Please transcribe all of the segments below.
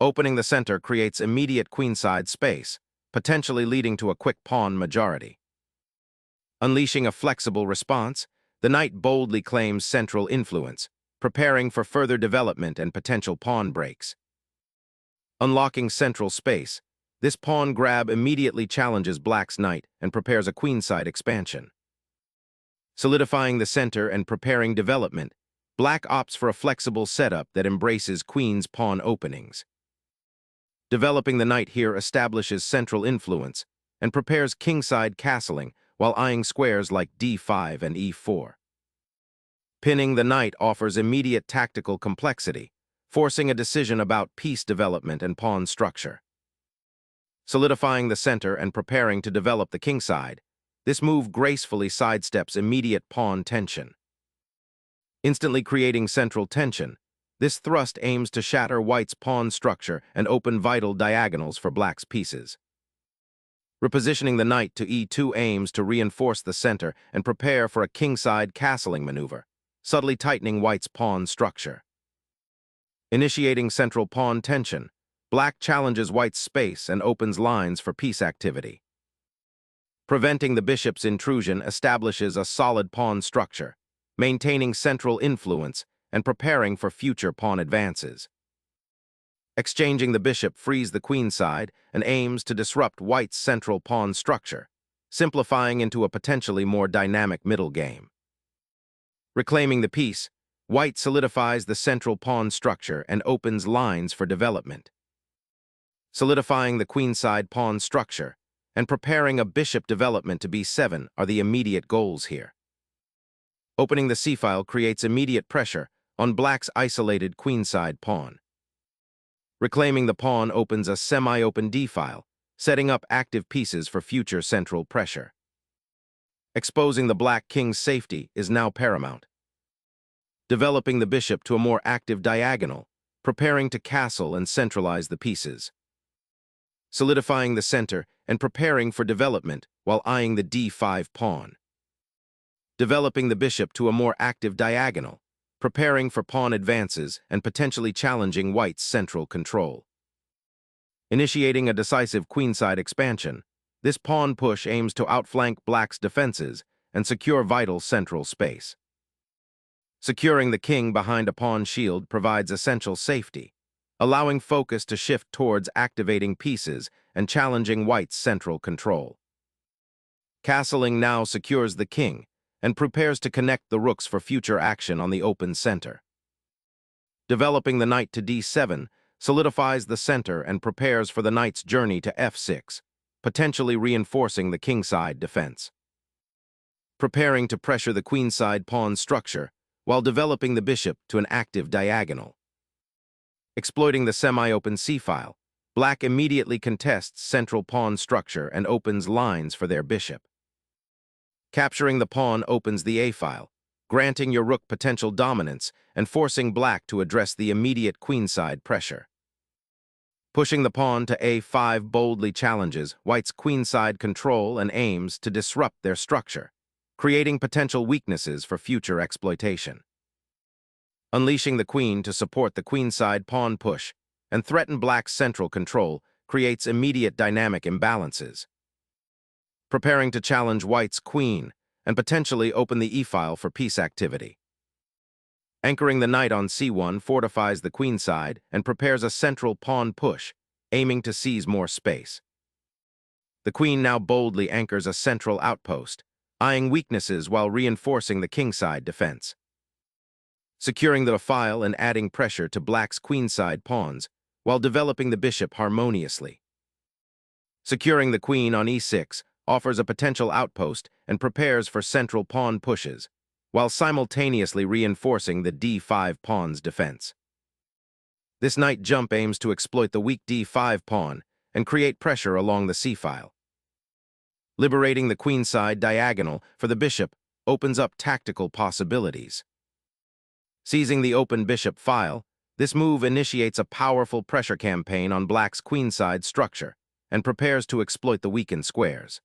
Opening the center creates immediate queenside space, potentially leading to a quick pawn majority. Unleashing a flexible response, the knight boldly claims central influence, preparing for further development and potential pawn breaks. Unlocking central space, this pawn grab immediately challenges black's knight and prepares a queenside expansion. Solidifying the center and preparing development, black opts for a flexible setup that embraces queen's pawn openings. Developing the knight here establishes central influence and prepares kingside castling while eyeing squares like d5 and e4. Pinning the knight offers immediate tactical complexity, forcing a decision about piece development and pawn structure. Solidifying the center and preparing to develop the kingside, this move gracefully sidesteps immediate pawn tension. Instantly creating central tension, this thrust aims to shatter white's pawn structure and open vital diagonals for black's pieces. Repositioning the knight to e2 aims to reinforce the center and prepare for a kingside castling maneuver, subtly tightening white's pawn structure. Initiating central pawn tension, black challenges white's space and opens lines for piece activity. Preventing the bishop's intrusion establishes a solid pawn structure, maintaining central influence and preparing for future pawn advances. Exchanging the bishop frees the queenside and aims to disrupt white's central pawn structure, simplifying into a potentially more dynamic middle game. Reclaiming the piece, white solidifies the central pawn structure and opens lines for development. Solidifying the queenside pawn structure and preparing a bishop development to b7 are the immediate goals here. Opening the c-file creates immediate pressure on black's isolated queenside pawn. Reclaiming the pawn opens a semi-open d-file, setting up active pieces for future central pressure. Exposing the black king's safety is now paramount. Developing the bishop to a more active diagonal, preparing to castle and centralize the pieces. Solidifying the center and preparing for development while eyeing the d5 pawn. Developing the bishop to a more active diagonal, preparing for pawn advances and potentially challenging white's central control. Initiating a decisive queenside expansion, this pawn push aims to outflank black's defenses and secure vital central space. Securing the king behind a pawn shield provides essential safety, allowing focus to shift towards activating pieces and challenging white's central control. Castling now secures the king and prepares to connect the rooks for future action on the open center. Developing the knight to d7 solidifies the center and prepares for the knight's journey to f6, potentially reinforcing the kingside defense. Preparing to pressure the queenside pawn structure while developing the bishop to an active diagonal. Exploiting the semi-open c-file, black immediately contests central pawn structure and opens lines for their bishop. Capturing the pawn opens the a-file, granting your rook potential dominance and forcing black to address the immediate queenside pressure. Pushing the pawn to a5 boldly challenges white's queenside control and aims to disrupt their structure, creating potential weaknesses for future exploitation. Unleashing the queen to support the queenside pawn push and threaten black's central control creates immediate dynamic imbalances. Preparing to challenge white's queen and potentially open the e-file for piece activity. Anchoring the knight on c1 fortifies the queenside and prepares a central pawn push, aiming to seize more space. The queen now boldly anchors a central outpost, eyeing weaknesses while reinforcing the kingside defense. Securing the file and adding pressure to black's queenside pawns while developing the bishop harmoniously. Securing the queen on e6 offers a potential outpost and prepares for central pawn pushes, while simultaneously reinforcing the d5 pawn's defense. This knight jump aims to exploit the weak d5 pawn and create pressure along the c-file. Liberating the queenside diagonal for the bishop opens up tactical possibilities. Seizing the open bishop file, this move initiates a powerful pressure campaign on black's queenside structure and prepares to exploit the weakened squares.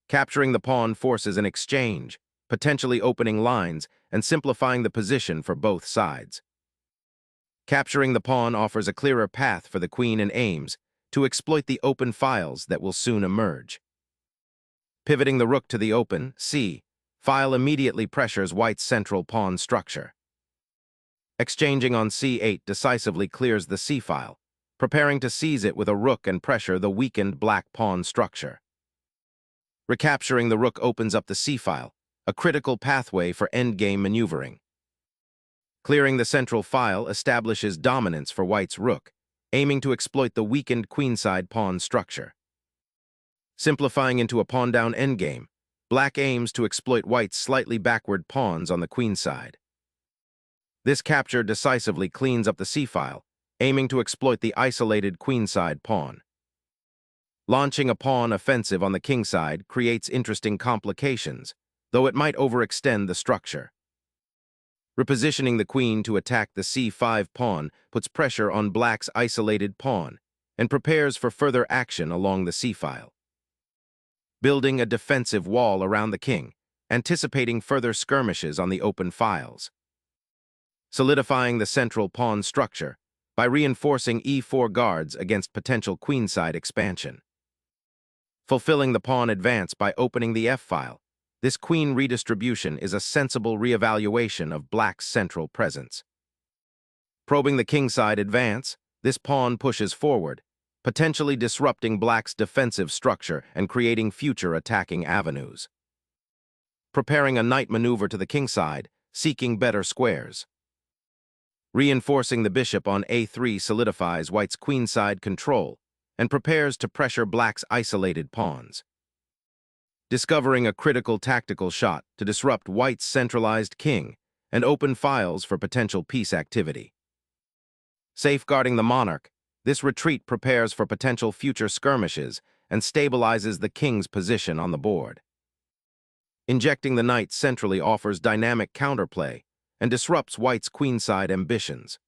Capturing the pawn forces an exchange, potentially opening lines and simplifying the position for both sides. Capturing the pawn offers a clearer path for the queen and aims to exploit the open files that will soon emerge. Pivoting the rook to the open, c, file immediately pressures white's central pawn structure. Exchanging on c8 decisively clears the c-file, preparing to seize it with a rook and pressure the weakened black pawn structure. Recapturing the rook opens up the c-file, a critical pathway for endgame maneuvering. Clearing the central file establishes dominance for white's rook, aiming to exploit the weakened queenside pawn structure. Simplifying into a pawn-down endgame, black aims to exploit white's slightly backward pawns on the queenside. This capture decisively cleans up the c-file, aiming to exploit the isolated queenside pawn. Launching a pawn offensive on the kingside creates interesting complications, though it might overextend the structure. Repositioning the queen to attack the c5 pawn puts pressure on black's isolated pawn and prepares for further action along the c-file. Building a defensive wall around the king, anticipating further skirmishes on the open files. Solidifying the central pawn structure by reinforcing e4 guards against potential queenside expansion. Fulfilling the pawn advance by opening the f-file, this queen redistribution is a sensible reevaluation of black's central presence. Probing the kingside advance, this pawn pushes forward, potentially disrupting black's defensive structure and creating future attacking avenues. Preparing a knight maneuver to the kingside, seeking better squares. Reinforcing the bishop on a3 solidifies white's queenside control and prepares to pressure black's isolated pawns. Discovering a critical tactical shot to disrupt white's centralized king and open files for potential peace activity. Safeguarding the monarch, this retreat prepares for potential future skirmishes and stabilizes the king's position on the board. Injecting the knight centrally offers dynamic counterplay and disrupts white's queenside ambitions.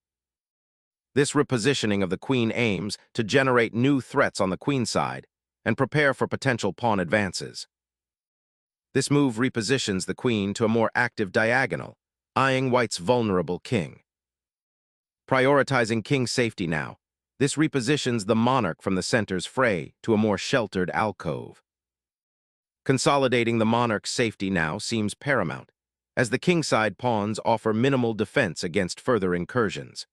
This repositioning of the queen aims to generate new threats on the queenside and prepare for potential pawn advances. This move repositions the queen to a more active diagonal, eyeing white's vulnerable king. Prioritizing king safety now, this repositions the monarch from the center's fray to a more sheltered alcove. Consolidating the monarch's safety now seems paramount, as the kingside pawns offer minimal defense against further incursions.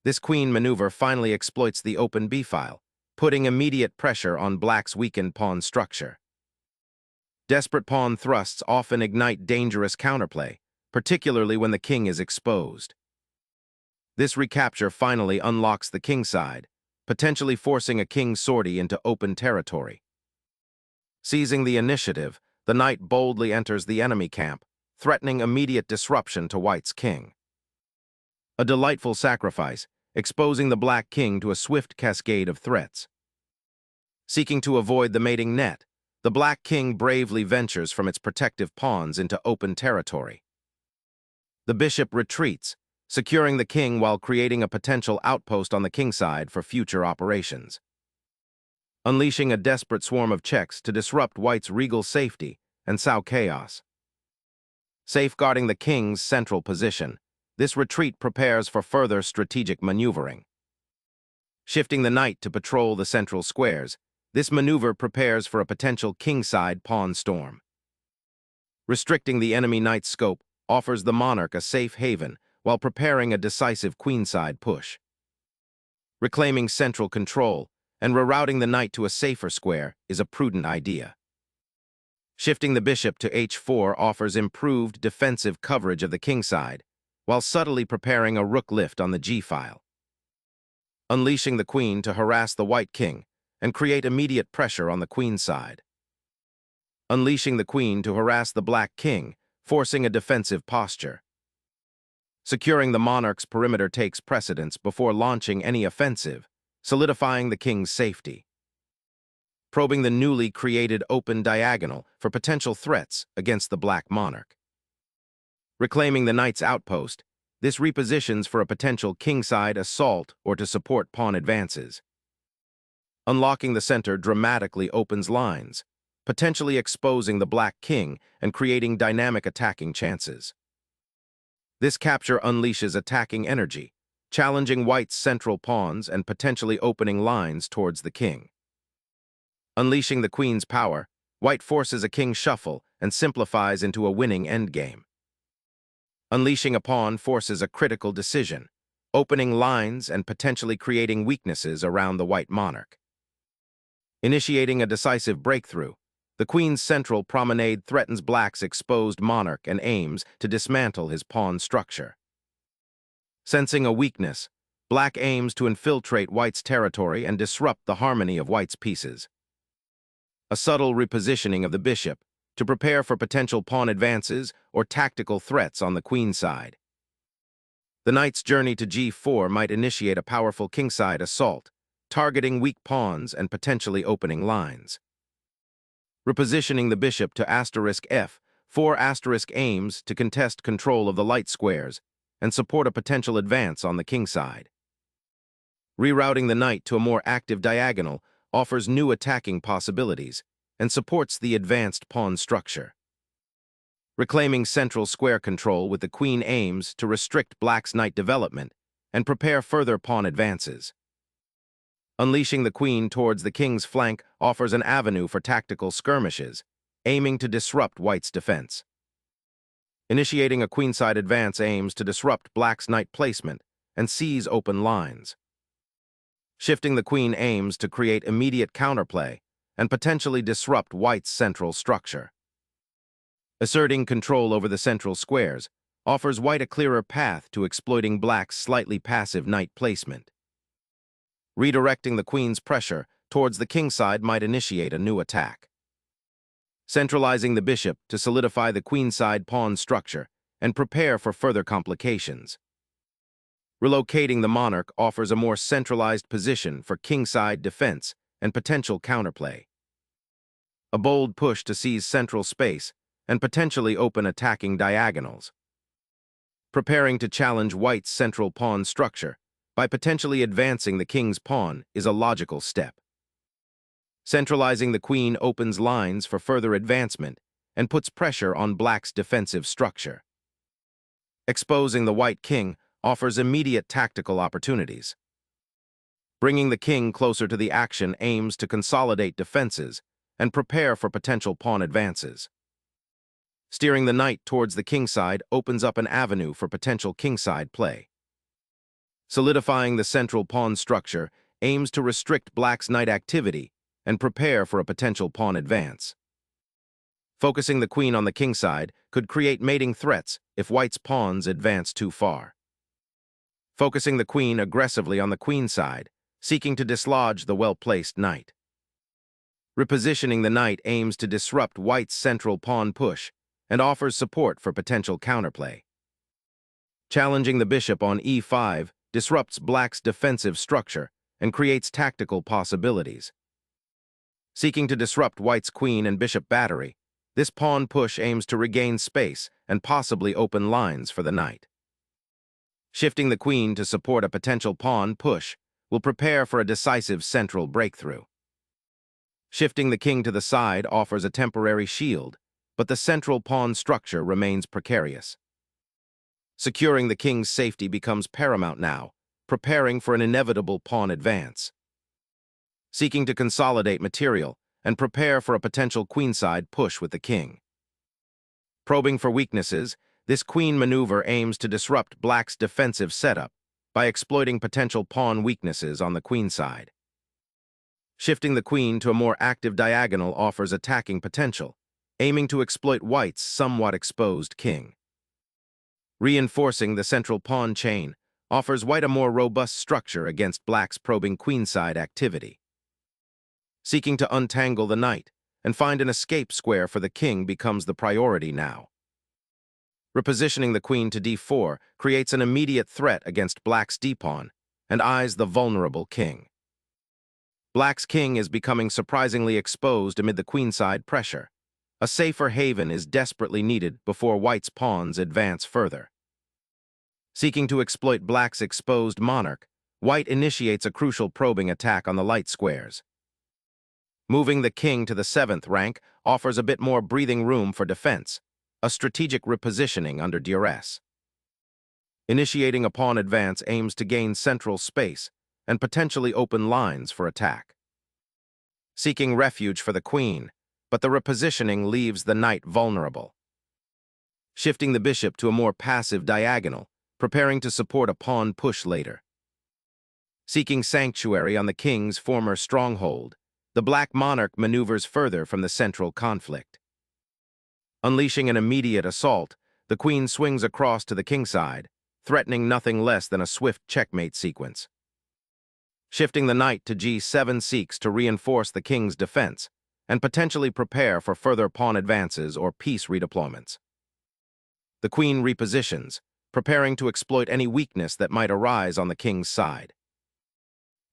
This queen maneuver finally exploits the open b-file, putting immediate pressure on black's weakened pawn structure. Desperate pawn thrusts often ignite dangerous counterplay, particularly when the king is exposed. This recapture finally unlocks the kingside, potentially forcing a king's sortie into open territory. Seizing the initiative, the knight boldly enters the enemy camp, threatening immediate disruption to white's king. A delightful sacrifice, exposing the black king to a swift cascade of threats. Seeking to avoid the mating net, the black king bravely ventures from its protective pawns into open territory. The bishop retreats, securing the king while creating a potential outpost on the kingside for future operations. Unleashing a desperate swarm of checks to disrupt white's regal safety and sow chaos. Safeguarding the king's central position, this retreat prepares for further strategic maneuvering. Shifting the knight to patrol the central squares, this maneuver prepares for a potential kingside pawn storm. Restricting the enemy knight's scope offers the monarch a safe haven while preparing a decisive queenside push. Reclaiming central control and rerouting the knight to a safer square is a prudent idea. Shifting the bishop to h4 offers improved defensive coverage of the kingside, while subtly preparing a rook lift on the g-file. Unleashing the queen to harass the white king and create immediate pressure on the queen's side. Unleashing the queen to harass the black king, forcing a defensive posture. Securing the monarch's perimeter takes precedence before launching any offensive, solidifying the king's safety. Probing the newly created open diagonal for potential threats against the black monarch. Reclaiming the knight's outpost, this repositions for a potential kingside assault or to support pawn advances. Unlocking the center dramatically opens lines, potentially exposing the black king and creating dynamic attacking chances. This capture unleashes attacking energy, challenging white's central pawns and potentially opening lines towards the king. Unleashing the queen's power, white forces a king shuffle and simplifies into a winning endgame. Unleashing a pawn forces a critical decision, opening lines and potentially creating weaknesses around the white monarch. Initiating a decisive breakthrough, the queen's central promenade threatens black's exposed monarch and aims to dismantle his pawn structure. Sensing a weakness, black aims to infiltrate white's territory and disrupt the harmony of white's pieces. A subtle repositioning of the bishop to prepare for potential pawn advances or tactical threats on the queen's side. The knight's journey to g4 might initiate a powerful kingside assault, targeting weak pawns and potentially opening lines. Repositioning the bishop to *f4 aims to contest control of the light squares and support a potential advance on the king side. Rerouting the knight to a more active diagonal offers new attacking possibilities and supports the advanced pawn structure. Reclaiming central square control with the queen aims to restrict black's knight development and prepare further pawn advances. Unleashing the queen towards the king's flank offers an avenue for tactical skirmishes, aiming to disrupt white's defense. Initiating a queenside advance aims to disrupt black's knight placement and seize open lines. Shifting the queen aims to create immediate counterplay and potentially disrupt white's central structure. Asserting control over the central squares offers white a clearer path to exploiting black's slightly passive knight placement. Redirecting the queen's pressure towards the king side might initiate a new attack. Centralizing the bishop to solidify the queenside pawn structure and prepare for further complications. Relocating the monarch offers a more centralized position for kingside defense and potential counterplay. A bold push to seize central space and potentially open attacking diagonals. Preparing to challenge white's central pawn structure by potentially advancing the king's pawn is a logical step. Centralizing the queen opens lines for further advancement and puts pressure on black's defensive structure. Exposing the white king offers immediate tactical opportunities. Bringing the king closer to the action aims to consolidate defenses and prepare for potential pawn advances. Steering the knight towards the kingside opens up an avenue for potential kingside play. Solidifying the central pawn structure aims to restrict black's knight activity and prepare for a potential pawn advance. Focusing the queen on the kingside could create mating threats if white's pawns advance too far. Focusing the queen aggressively on the queen side, seeking to dislodge the well-placed knight. Repositioning the knight aims to disrupt white's central pawn push and offers support for potential counterplay. Challenging the bishop on e5 disrupts black's defensive structure and creates tactical possibilities. Seeking to disrupt white's queen and bishop battery, this pawn push aims to regain space and possibly open lines for the knight. Shifting the queen to support a potential pawn push will prepare for a decisive central breakthrough. Shifting the king to the side offers a temporary shield, but the central pawn structure remains precarious. Securing the king's safety becomes paramount now, preparing for an inevitable pawn advance. Seeking to consolidate material and prepare for a potential queenside push with the king. Probing for weaknesses, this queen maneuver aims to disrupt black's defensive setup by exploiting potential pawn weaknesses on the queen side. Shifting the queen to a more active diagonal offers attacking potential, aiming to exploit white's somewhat exposed king. Reinforcing the central pawn chain offers white a more robust structure against black's probing queenside activity. Seeking to untangle the knight and find an escape square for the king becomes the priority now. Repositioning the queen to d4 creates an immediate threat against black's d-pawn and eyes the vulnerable king. Black's king is becoming surprisingly exposed amid the queenside pressure. A safer haven is desperately needed before white's pawns advance further. Seeking to exploit black's exposed monarch, white initiates a crucial probing attack on the light squares. Moving the king to the 7th rank offers a bit more breathing room for defense, a strategic repositioning under duress. Initiating a pawn advance aims to gain central space and potentially open lines for attack. Seeking refuge for the queen, but the repositioning leaves the knight vulnerable. Shifting the bishop to a more passive diagonal, preparing to support a pawn push later. Seeking sanctuary on the king's former stronghold, the black monarch maneuvers further from the central conflict. Unleashing an immediate assault, the queen swings across to the kingside, threatening nothing less than a swift checkmate sequence. Shifting the knight to g7 seeks to reinforce the king's defense and potentially prepare for further pawn advances or piece redeployments. The queen repositions, preparing to exploit any weakness that might arise on the king's side.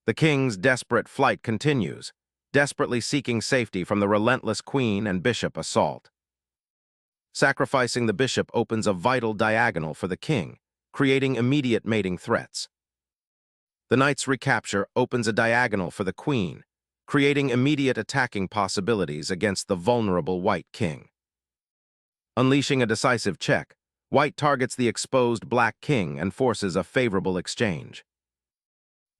The king's desperate flight continues, desperately seeking safety from the relentless queen and bishop assault. Sacrificing the bishop opens a vital diagonal for the king, creating immediate mating threats. The knight's recapture opens a diagonal for the queen, creating immediate attacking possibilities against the vulnerable white king. Unleashing a decisive check, white targets the exposed black king and forces a favorable exchange.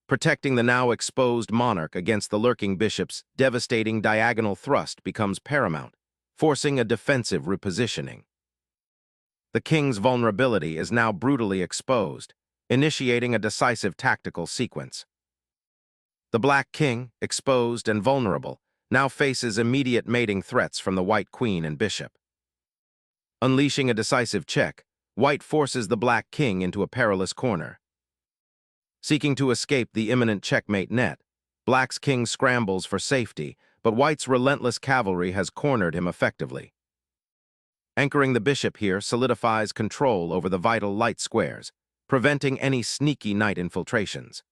Protecting the now exposed monarch against the lurking bishop's devastating diagonal thrust becomes paramount, forcing a defensive repositioning. The king's vulnerability is now brutally exposed, initiating a decisive tactical sequence. The black king, exposed and vulnerable, now faces immediate mating threats from the white queen and bishop. Unleashing a decisive check, white forces the black king into a perilous corner. Seeking to escape the imminent checkmate net, black's king scrambles for safety, but white's relentless cavalry has cornered him effectively. Anchoring the bishop here solidifies control over the vital light squares, preventing any sneaky knight infiltrations.